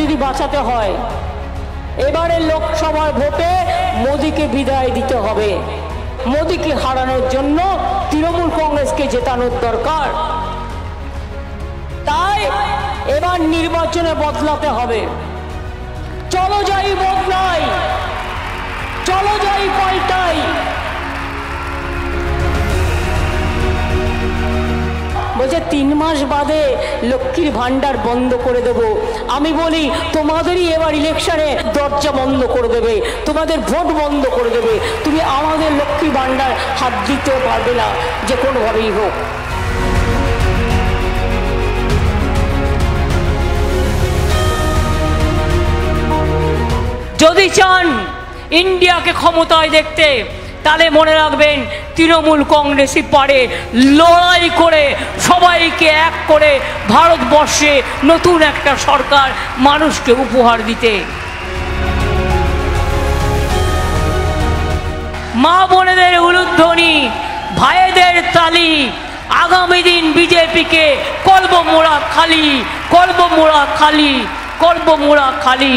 যদি বাঁচাতে হয়, এবারে লোকসভার ভোটে মোদিকে বিদায় দিতে হবে। মোদিকে হারানোর জন্য তৃণমূল কংগ্রেসকে জেতানোর দরকার। তাই এবার নির্বাচনে বদলাতে হবে। চলো যাই বদলাই, চলো যাই পাল্টাই। বলছে 3 মাস বাদে লক্ষ্মীর ভান্ডার বন্ধ করে দেব। আমি বলি তোমাদেরই এবার ইলেকশনে দরজা বন্ধ করে দেবে, তোমাদের ভোট বন্ধ করে দেবে। তুমি আমাদের লক্ষ্মী ভান্ডার হাত দিতেও পারবে না, যে কোনোভাবেই হোক। যদি চান ইন্ডিয়াকে ক্ষমতায় দেখতে, তাহলে মনে রাখবেন তৃণমূল কংগ্রেসই পারে লড়াই করে সবাইকে এক করে ভারতবর্ষে নতুন একটা সরকার মানুষকে উপহার দিতে। মা বোনেদের উলুধ্বনি, ভাইদের তালি, আগামী দিন বিজেপিকে কলব মোড়া খালি, কলব মোড়া খালি, কলব মোড়া খালি।